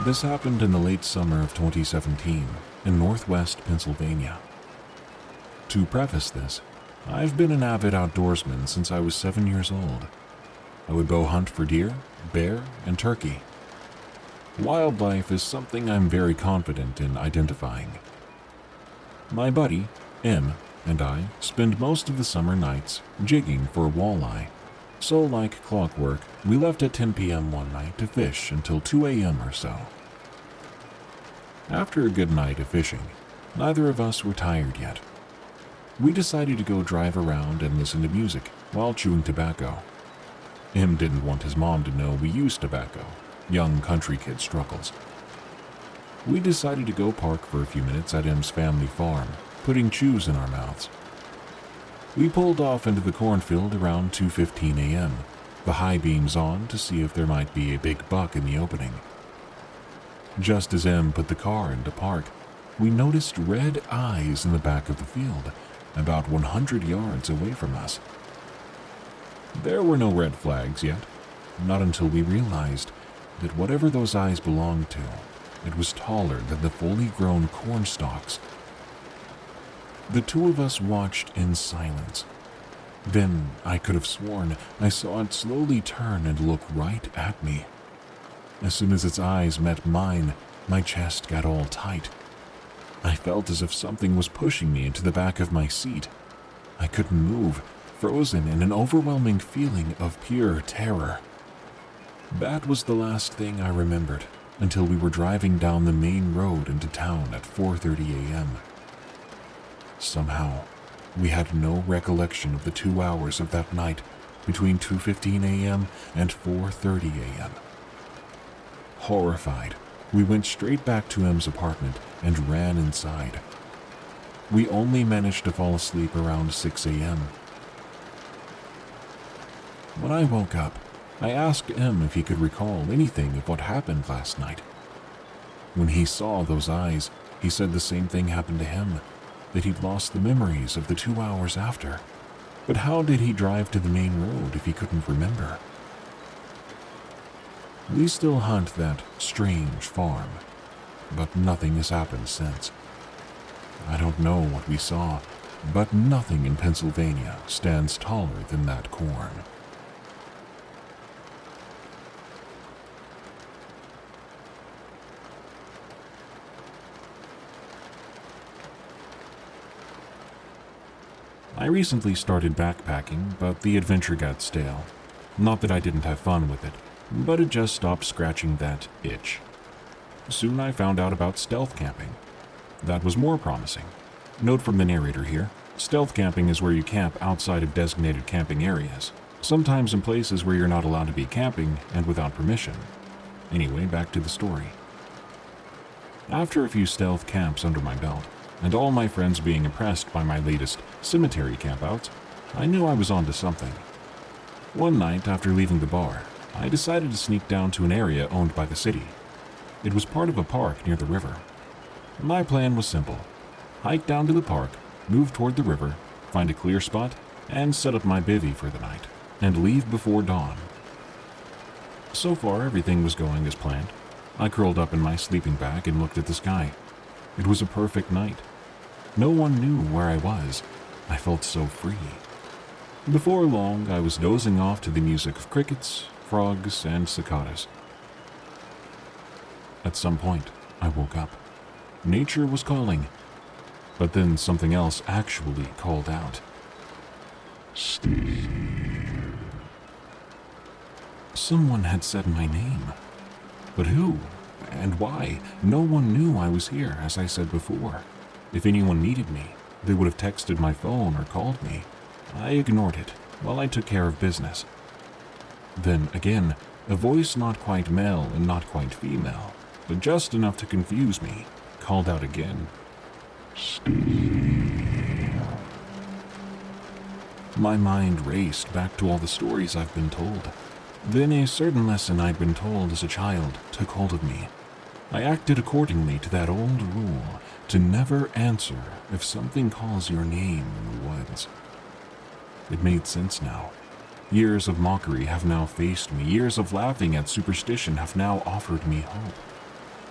This happened in the late summer of 2017 in northwest Pennsylvania. To preface this, I've been an avid outdoorsman since I was 7 years old. I would bow hunt for deer, bear, and turkey. Wildlife is something I'm very confident in identifying. My buddy, M, and I spend most of the summer nights jigging for walleye. So like clockwork, we left at 10 p.m. one night to fish until 2 a.m. or so. After a good night of fishing, neither of us were tired yet. We decided to go drive around and listen to music while chewing tobacco. M didn't want his mom to know we used tobacco. Young country kid struggles. We decided to go park for a few minutes at M's family farm, putting chews in our mouths. We pulled off into the cornfield around 2:15 a.m., the high beams on to see if there might be a big buck in the opening. Just as M put the car into park, we noticed red eyes in the back of the field, about 100 yards away from us. There were no red flags yet, not until we realized that whatever those eyes belonged to, it was taller than the fully grown corn stalks. The two of us watched in silence. Then I could have sworn I saw it slowly turn and look right at me. As soon as its eyes met mine, my chest got all tight. I felt as if something was pushing me into the back of my seat. I couldn't move, frozen in an overwhelming feeling of pure terror. That was the last thing I remembered until we were driving down the main road into town at 4:30 a.m. Somehow, we had no recollection of the 2 hours of that night between 2:15 a.m. and 4:30 a.m. Horrified, we went straight back to M's apartment and ran inside. We only managed to fall asleep around 6 a.m. When I woke up, I asked M if he could recall anything of what happened last night. When he saw those eyes, he said the same thing happened to him, that he'd lost the memories of the 2 hours after. But how did he drive to the main road if he couldn't remember? We still hunt that strange farm, but nothing has happened since. I don't know what we saw, but nothing in Pennsylvania stands taller than that corn. I recently started backpacking, but the adventure got stale. Not that I didn't have fun with it, but it just stopped scratching that itch. Soon I found out about stealth camping. That was more promising. Note from the narrator here, stealth camping is where you camp outside of designated camping areas, sometimes in places where you're not allowed to be camping and without permission. Anyway, back to the story. After a few stealth camps under my belt, and all my friends being impressed by my latest cemetery campouts, I knew I was onto something. One night after leaving the bar, I decided to sneak down to an area owned by the city. It was part of a park near the river. My plan was simple: hike down to the park, move toward the river, find a clear spot, and set up my bivvy for the night, and leave before dawn. So far, everything was going as planned. I curled up in my sleeping bag and looked at the sky. It was a perfect night. No one knew where I was. I felt so free. Before long, I was dozing off to the music of crickets, frogs, and cicadas. At some point, I woke up. Nature was calling. But then something else actually called out. Steve. Someone had said my name. But who? And why? No one knew I was here, as I said before. If anyone needed me, they would have texted my phone or called me. I ignored it while I took care of business. Then again, a voice not quite male and not quite female, but just enough to confuse me, called out again. Steve. My mind raced back to all the stories I've been told. Then a certain lesson I'd been told as a child took hold of me. I acted accordingly to that old rule to never answer if something calls your name in the woods. It made sense now. Years of mockery have now faced me. Years of laughing at superstition have now offered me hope.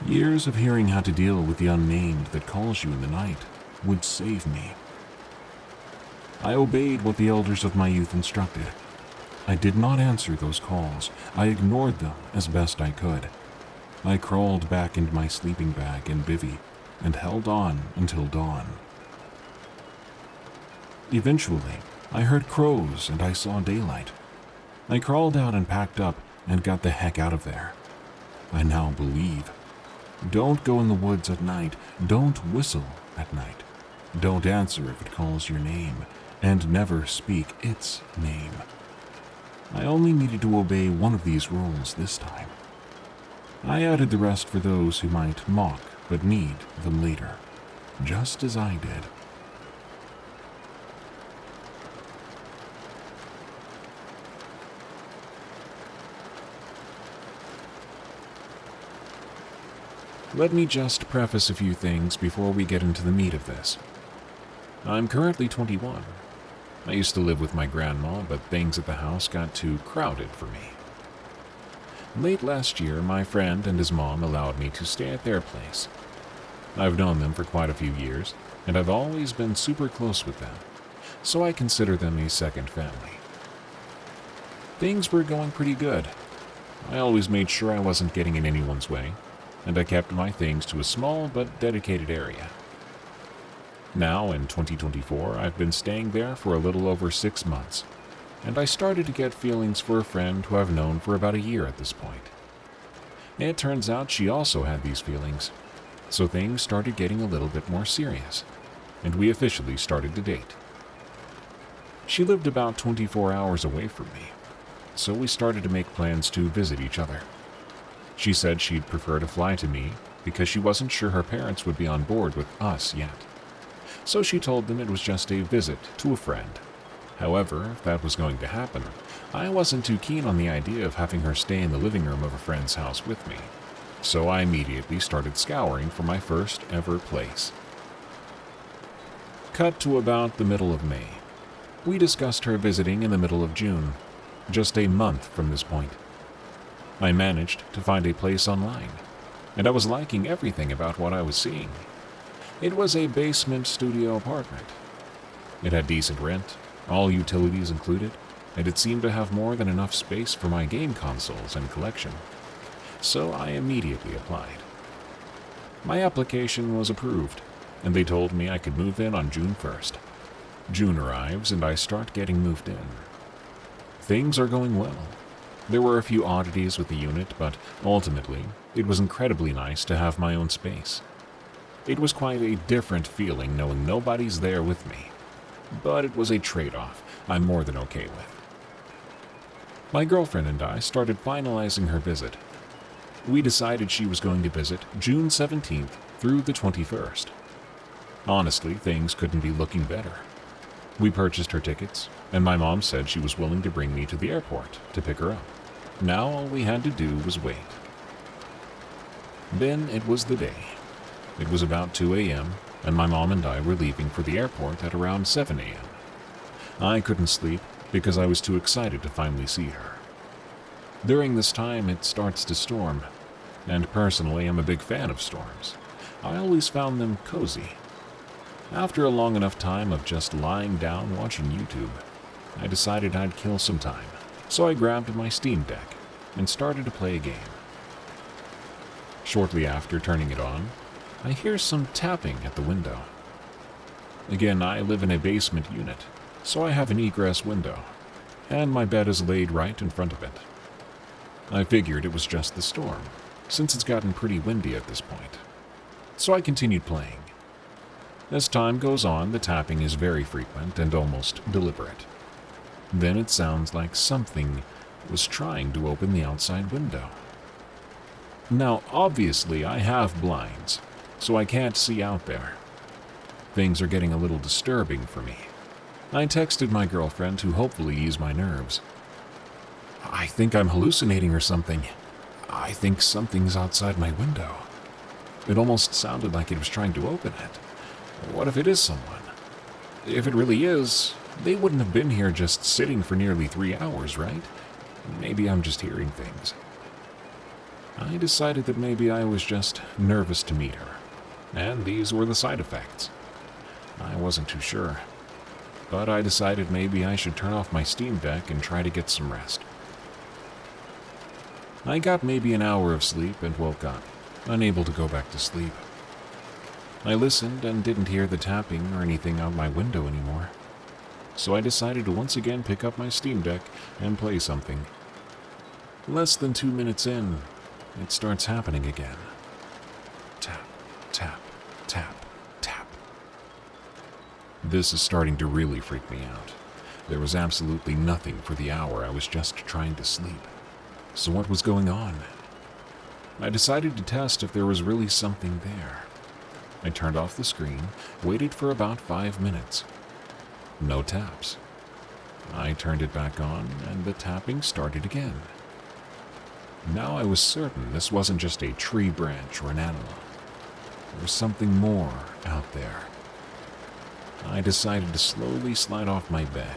Years of hearing how to deal with the unnamed that calls you in the night would save me. I obeyed what the elders of my youth instructed. I did not answer those calls. I ignored them as best I could. I crawled back into my sleeping bag and bivvy and held on until dawn. Eventually, I heard crows and I saw daylight. I crawled out and packed up and got the heck out of there. I now believe. Don't go in the woods at night. Don't whistle at night. Don't answer if it calls your name, and never speak its name. I only needed to obey one of these rules this time. I added the rest for those who might mock but need them later, just as I did. Let me just preface a few things before we get into the meat of this. I'm currently 21. I used to live with my grandma, but things at the house got too crowded for me. Late last year, my friend and his mom allowed me to stay at their place. I've known them for quite a few years, and I've always been super close with them, so I consider them a second family. Things were going pretty good. I always made sure I wasn't getting in anyone's way, and I kept my things to a small but dedicated area. Now, in 2024, I've been staying there for a little over 6 months, and I started to get feelings for a friend who I've known for about a year at this point. It turns out she also had these feelings, so things started getting a little bit more serious, and we officially started to date. She lived about 24 hours away from me, so we started to make plans to visit each other. She said she'd prefer to fly to me because she wasn't sure her parents would be on board with us yet. So she told them it was just a visit to a friend. However, if that was going to happen, I wasn't too keen on the idea of having her stay in the living room of a friend's house with me. So I immediately started scouring for my first ever place. Cut to about the middle of May. We discussed her visiting in the middle of June, just a month from this point. I managed to find a place online, and I was liking everything about what I was seeing. It was a basement studio apartment. It had decent rent, all utilities included, and it seemed to have more than enough space for my game consoles and collection. So I immediately applied. My application was approved, and they told me I could move in on June 1st. June arrives and I start getting moved in. Things are going well. There were a few oddities with the unit, but ultimately, it was incredibly nice to have my own space. It was quite a different feeling knowing nobody's there with me, but it was a trade-off I'm more than okay with. My girlfriend and I started finalizing her visit. We decided she was going to visit June 17th through the 21st. Honestly, things couldn't be looking better. We purchased her tickets, and my mom said she was willing to bring me to the airport to pick her up. Now all we had to do was wait. Then it was the day. It was about 2 a.m., and my mom and I were leaving for the airport at around 7 a.m. I couldn't sleep because I was too excited to finally see her. During this time, it starts to storm, and personally, I'm a big fan of storms. I always found them cozy. After a long enough time of just lying down watching YouTube, I decided I'd kill some time, so I grabbed my Steam Deck and started to play a game. Shortly after turning it on, I hear some tapping at the window. Again, I live in a basement unit, so I have an egress window, and my bed is laid right in front of it. I figured it was just the storm, since it's gotten pretty windy at this point. So I continued playing. As time goes on, the tapping is very frequent and almost deliberate. Then it sounds like something was trying to open the outside window. Now, obviously, I have blinds, so I can't see out there. Things are getting a little disturbing for me. I texted my girlfriend to hopefully ease my nerves. I think I'm hallucinating or something. I think something's outside my window. It almost sounded like it was trying to open it. What if it is someone? If it really is, they wouldn't have been here just sitting for nearly 3 hours, right? Maybe I'm just hearing things. I decided that maybe I was just nervous to meet her, and these were the side effects. I wasn't too sure, but I decided maybe I should turn off my Steam Deck and try to get some rest. I got maybe an hour of sleep and woke up, unable to go back to sleep. I listened and didn't hear the tapping or anything out my window anymore, so I decided to once again pick up my Steam Deck and play something. Less than 2 minutes in, it starts happening again. Tap, tap, tap, tap. This is starting to really freak me out. There was absolutely nothing for the hour I was just trying to sleep. So what was going on? I decided to test if there was really something there. I turned off the screen, waited for about 5 minutes. No taps. I turned it back on, and the tapping started again. Now I was certain this wasn't just a tree branch or an animal. There was something more out there. I decided to slowly slide off my bed,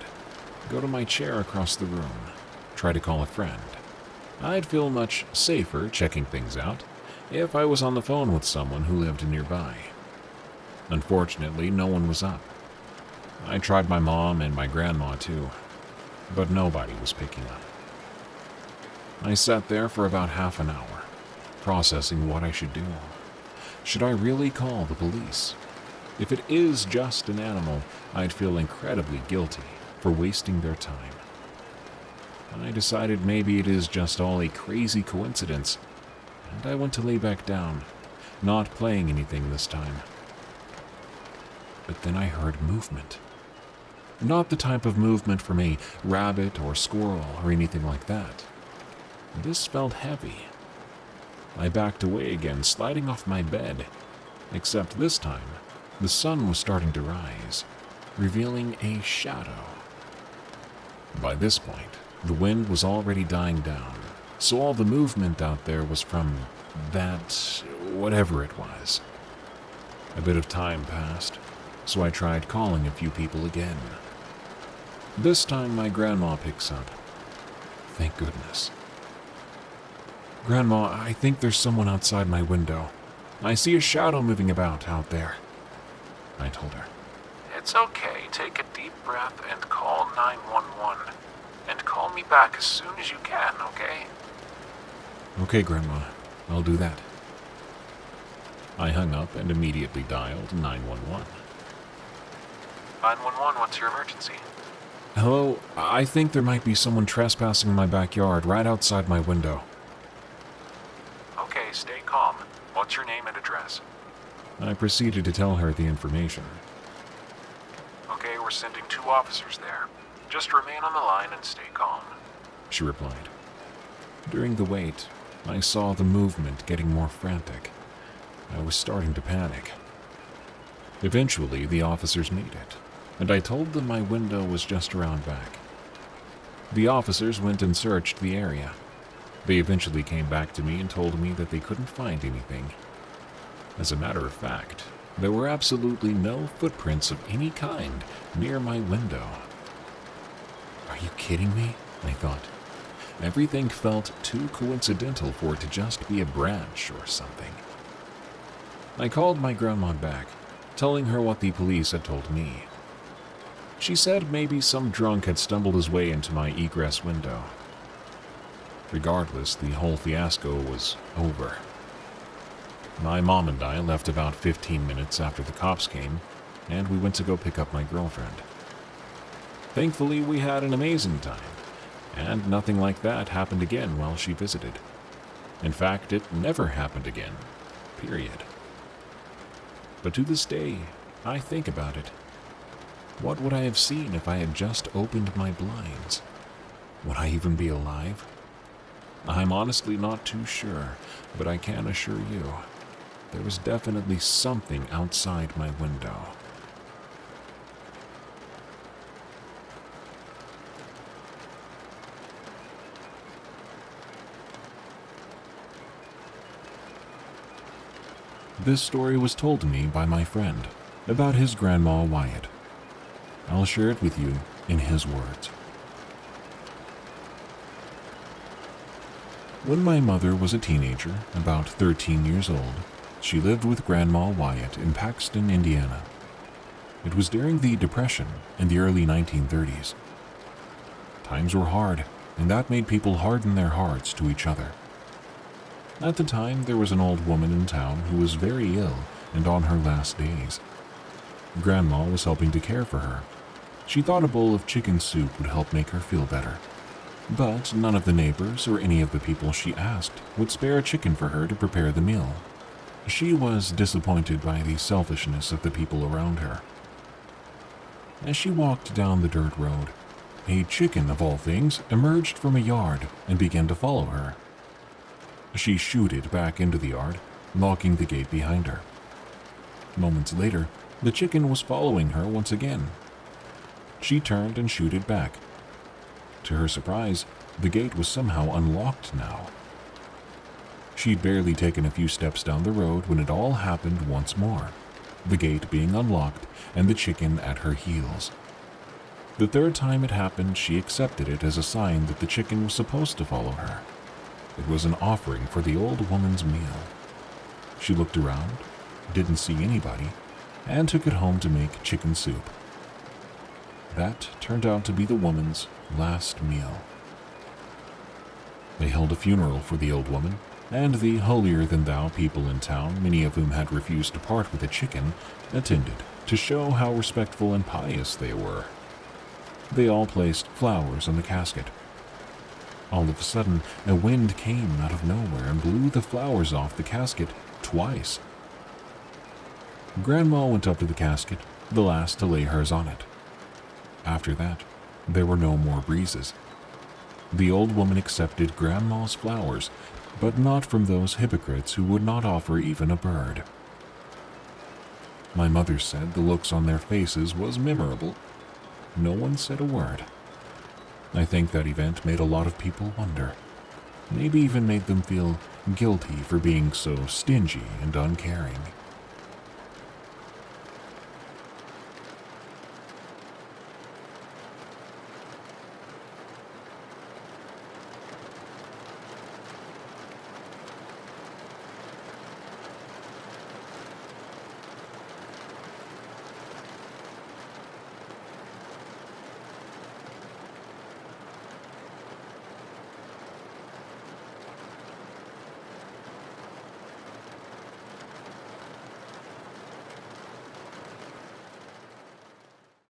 go to my chair across the room, try to call a friend. I'd feel much safer checking things out if I was on the phone with someone who lived nearby. Unfortunately, no one was up. I tried my mom and my grandma too, but nobody was picking up. I sat there for about half an hour, processing what I should do. Should I really call the police? If it is just an animal, I'd feel incredibly guilty for wasting their time. I decided maybe it is just all a crazy coincidence, and I went to lay back down, not playing anything this time. But then I heard movement. Not the type of movement from a rabbit or squirrel or anything like that. This felt heavy. I backed away again, sliding off my bed, except this time, the sun was starting to rise, revealing a shadow. By this point, the wind was already dying down, so all the movement out there was from that, whatever it was. A bit of time passed, so I tried calling a few people again. This time my grandma picks up. Thank goodness. Grandma, I think there's someone outside my window. I see a shadow moving about out there, I told her. It's okay. Take a deep breath and call 911. And call me back as soon as you can, okay? Okay, Grandma. I'll do that. I hung up and immediately dialed 911. 911, what's your emergency? Hello, I think there might be someone trespassing in my backyard right outside my window. Okay, stay calm. What's your name and address? I proceeded to tell her the information. Okay, we're sending 2 officers there. Just remain on the line and stay calm, she replied. During the wait, I saw the movement getting more frantic. I was starting to panic. Eventually, the officers made it, and I told them my window was just around back. The officers went and searched the area. They eventually came back to me and told me that they couldn't find anything. As a matter of fact, there were absolutely no footprints of any kind near my window. Are you kidding me? I thought. Everything felt too coincidental for it to just be a branch or something. I called my grandma back, telling her what the police had told me. She said maybe some drunk had stumbled his way into my egress window. Regardless, the whole fiasco was over. My mom and I left about 15 minutes after the cops came, and we went to go pick up my girlfriend. Thankfully, we had an amazing time, and nothing like that happened again while she visited. In fact, it never happened again, period. But to this day, I think about it. What would I have seen if I had just opened my blinds? Would I even be alive? I'm honestly not too sure, but I can assure you, there was definitely something outside my window. This story was told to me by my friend about his grandma Wyatt. I'll share it with you in his words. When my mother was a teenager, about 13 years old, she lived with Grandma Wyatt in Paxton, Indiana. It was during the Depression in the early 1930s. Times were hard, and that made people harden their hearts to each other. At the time, there was an old woman in town who was very ill and on her last days. Grandma was helping to care for her. She thought a bowl of chicken soup would help make her feel better. But none of the neighbors or any of the people she asked would spare a chicken for her to prepare the meal. She was disappointed by the selfishness of the people around her. As she walked down the dirt road, a chicken, of all things, emerged from a yard and began to follow her. She shooted back into the yard, locking the gate behind her. Moments later, the chicken was following her once again. She turned and shooted back. To her surprise, the gate was somehow unlocked now. She'd barely taken a few steps down the road when it all happened once more, the gate being unlocked and the chicken at her heels. The third time it happened, she accepted it as a sign that the chicken was supposed to follow her. It was an offering for the old woman's meal. She looked around, didn't see anybody, and took it home to make chicken soup. That turned out to be the woman's last meal. They held a funeral for the old woman, and the holier-than-thou people in town, many of whom had refused to part with a chicken, attended to show how respectful and pious they were. They all placed flowers on the casket. All of a sudden, a wind came out of nowhere and blew the flowers off the casket twice. Grandma went up to the casket, the last to lay hers on it. After that, there were no more breezes. The old woman accepted Grandma's flowers, but not from those hypocrites who would not offer even a bird. My mother said the looks on their faces was memorable. No one said a word. I think that event made a lot of people wonder. Maybe even made them feel guilty for being so stingy and uncaring.